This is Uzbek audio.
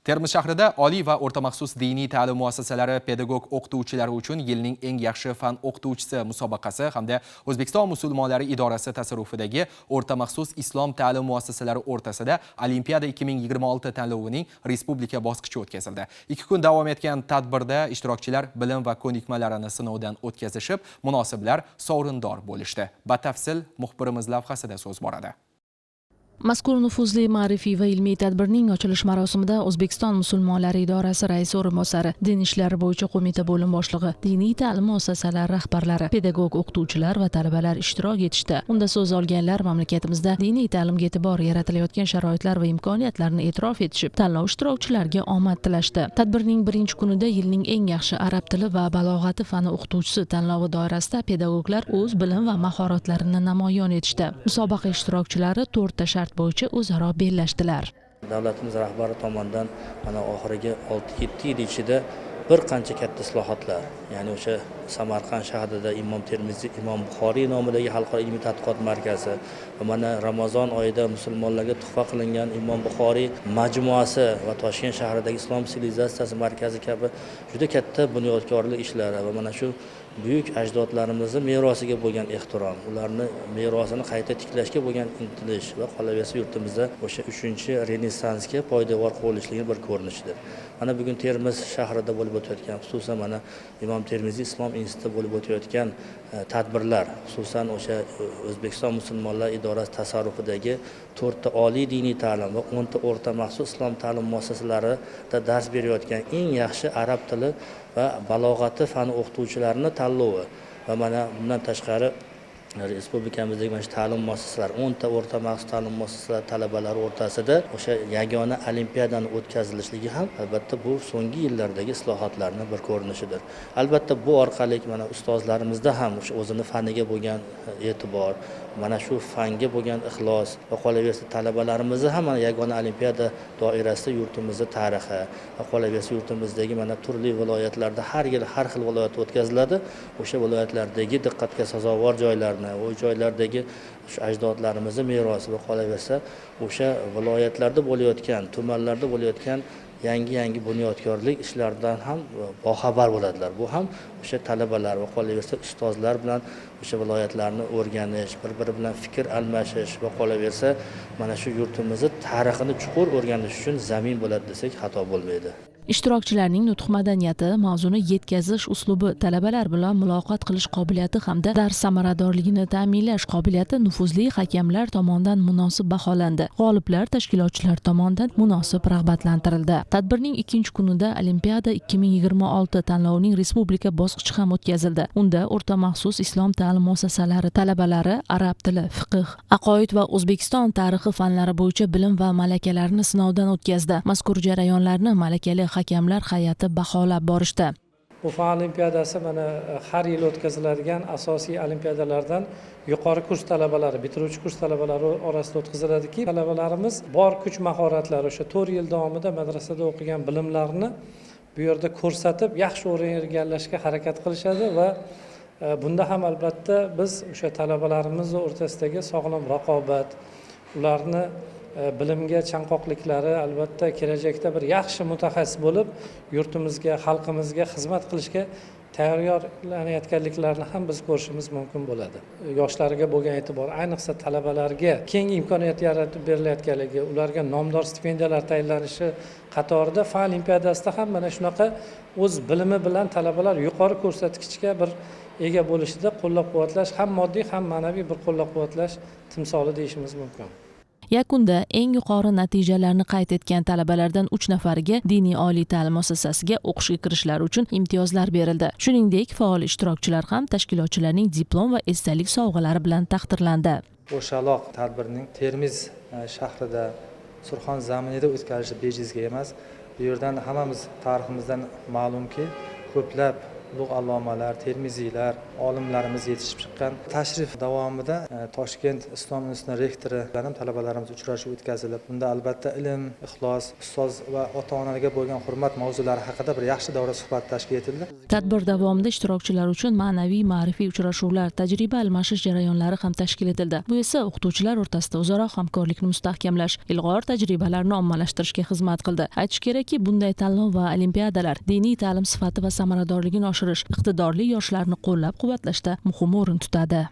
Termiz shahrida oliy va o'rta maxsus diniy ta'lim muassasalari pedagog o'qituvchilari uchun yilning eng yaxshi fan o'qituvchisi musobaqasi hamda O'zbekiston musulmonlari idorasi tasarrufidagi o'rta maxsus islom ta'lim muassasalari o'rtasida Olimpiada 2026 tanlovining respublika bosqichi o'tkazildi. 2 kun davom etgan tadbirda ishtirokchilar bilim va ko'nikmalarini sinovdan o'tkazishib, munosiblar sovrindor bo'lishdi. Batafsil muxbirimiz lavhasida so'z boradi. Mazkur nufuzli ma'rifiy va ilmiy tadbirning ochilish marosimida O'zbekiston musulmonlari idorasi raisi o'rinbosari, din ishlari bo'yicha qo'mita bo'lim boshlig'i, diniy ta'lim muassasalari rahbarlari, pedagog o'qituvchilar va talabalar ishtirok etishdi. Unda so'z olganlar mamlakatimizda diniy ta'limga e'tibor yaratilayotgan sharoitlar va imkoniyatlarni e'tirof etishib, tanlov ishtirokchilariga omad tilashdi. Tadbirning birinchi kunida yilning eng yaxshi arab tili va balog'ati fani o'qituvchisi tanlovi doirasida pedagoglar o'z bilim va mahoratlarini namoyon etishdi. Musobaqa ishtirokchilari 4 ta shart bo'yicha o'zaro bellashdilar. Davlatimiz rahbari tomonidan mana oxirgi 6-7 yil ichida bir qancha katta islohotlar, ya'ni o'sha Samarqand shahrida Imom Termiziy, Imom Buxoriy nomidagi xalqaro ilmiy tadqiqot markazi va mana Ramazon oyida musulmonlarga tuhfa qilingan Imom Buxoriy majmuasi va Toshkent shahridagi Islom sivilizatsiyasi markazi kabi juda katta bunyodkorlik ishlari va mana shu buyuk ajdodlarimizning merosiga bo'lgan ehtirom, ularni merosini qayta tiklashga bo'lgan intilish va qolaversa yurtimizda o'sha 3-renessansga poydevor qo'yilishligini bir ko'rinishidir. Mana bugun Termiz shahrida bo'lib o'tayotgan, xususan mana Imom Termiziy Islom institutida bo'lib o'tayotgan tadbirlar, xususan o'sha O'zbekiston musulmonlar idorasi tasarrufidagi 4 ta oliy diniy ta'lim va 10 ta o'rta maxsus islom ta'lim muassasalarida dars berayotgan eng yaxshi arab tili va balog'ati fani o'qituvchilarini tanlovi va mana bundan tashqari respublikamizdagi mana shu ta'lim muassasalari 10 ta o'rta maxsus ta'lim muassasalari talabalari o'rtasida o'sha yagona olimpiadani o'tkazilishligi ham albatta bu so'nggi yillardagi islohotlarning bir ko'rinishidir. Albatta bu orqali mana ustozlarimizda ham o'sha o'zini faniga bo'lgan e'tibor, mana shu fanga bo'lgan ixlos va qolaversa talabalarimizni ham mana yagona olimpiada doirasida yurtimizning tarixi va qolaversa yurtimizdagi mana turli viloyatlarda har yil har xil viloyat o'tkaziladi. O'sha viloyatlardagi diqqatga sazovor joylarni, o joylardagi shu ajdodlarimizning merosi va qolaversa o'sha viloyatlarda bo'layotgan, tumanlarda bo'layotgan yangi bunyodkorlik ishlaridan ham boxabar bo'ladilar. Bu ham o'sha talabalar va qolaversa ustozlar bilan o'sha viloyatlarni o'rganish, bir-biri bilan fikr almashish va qolaversa mana shu yurtimizning tarixini chuqur o'rganish uchun zamin bo'ladi desak xato bo'lmaydi. Ishtirokchilarning nutq madaniyati, mavzuni yetkazish uslubi, talabalar bilan muloqot qilish qobiliyati hamda dars samaradorligini ta'minlash qobiliyati nufuzli hakamlar tomonidan munosib baholandi. G'oliblar tashkilotchilar tomonidan munosib rag'batlantirildi. Tadbirning ikkinchi kunida Olimpiada 2026 tanlovining respublika bosqichi ham o'tkazildi. Unda o'rta maxsus islom ta'lim muassasalari talabalari arab tili, fiqh, aqoid va O'zbekiston tarixi fanlari bo'yicha bilim va malakalarini sinovdan o'tkazdi. Mazkur jarayonlarni malakali hakamlar hay'ati baholab borishdi. Bu fan olimpiadasi mana har yil o'tkaziladigan asosiy olimpiadalardan yuqori kurs talabalari, bitiruvchi kurs talabalari orasida o'tkaziladiki, talabalarimiz bor kuch mahoratlari o'sha 4 yil davomida madrasada o'qigan bilimlarini bu yerda ko'rsatib, yaxshi o'rin egallashga harakat qilishadi va bunda ham albatta biz o'sha talabalarimiz o'rtasidagi sog'lom raqobat, ularni bilimga chanqoqliklari albatta kelajakda bir yaxshi mutaxassis bo'lib yurtimizga, xalqimizga xizmat qilishga tayyorlanayotganliklarini ham biz ko'rishimiz mumkin bo'ladi. Yoshlarga bo'lgan e'tibor, ayniqsa talabalarga keng imkoniyat yaratib berilayotganligi, ularga nomdor stipendiyalar tayinlanishi qatorida fan olimpiadasida ham mana shunaqa o'z bilimi bilan talabalar yuqori ko'rsatkichga bir ega bo'lishida qo'llab-quvvatlash, ham moddiy ham ma'naviy bir qo'llab-quvvatlash timsoli deyishimiz mumkin. Yakunda eng yuqori natijalarni qayd etgan talabalardan 3 nafariga diniy oliy ta'lim muassasasiga o'qishga kirishlari uchun imtiyozlar berildi. Shuningdek, faol ishtirokchilar ham tashkilotchilarning diplom va esdalik sovg'alari bilan taqdirlandi. O'shaloq tadbirning Termiz shahrida Surxon zaminida o'tkazilishi bejizga emas. Bu yerdan hammamiz tariximizdan ma'lumki, ko'plab ulug' allomalar, termiziylar, olimlarimiz yetishib chiqqan. Tashrif davomida Toshkent Islom universiteti rektori bilan talabalarimiz uchrashuv o'tkazilib, bunda albatta ilm, ixlos, ustoz va ota-onalarga bo'lgan hurmat mavzulari haqida bir yaxshi davra suhbati tashkil etildi. Tadbir davomida ishtirokchilar uchun ma'naviy ma'rifiy uchrashuvlar, tajriba almashish jarayonlari ham tashkil etildi. Bu esa o'qituvchilar o'rtasida o'zaro hamkorlikni mustahkamlash, ilg'or tajribalarni ommalashtirishga xizmat qildi. Aytish kerakki, bunday tanlov va olimpiadalar diniy ta'lim sifati va samaradorligini oshirish, iqtidorli yoshlarni qo'llab-quvvatlashda muhim o'rin tutadi.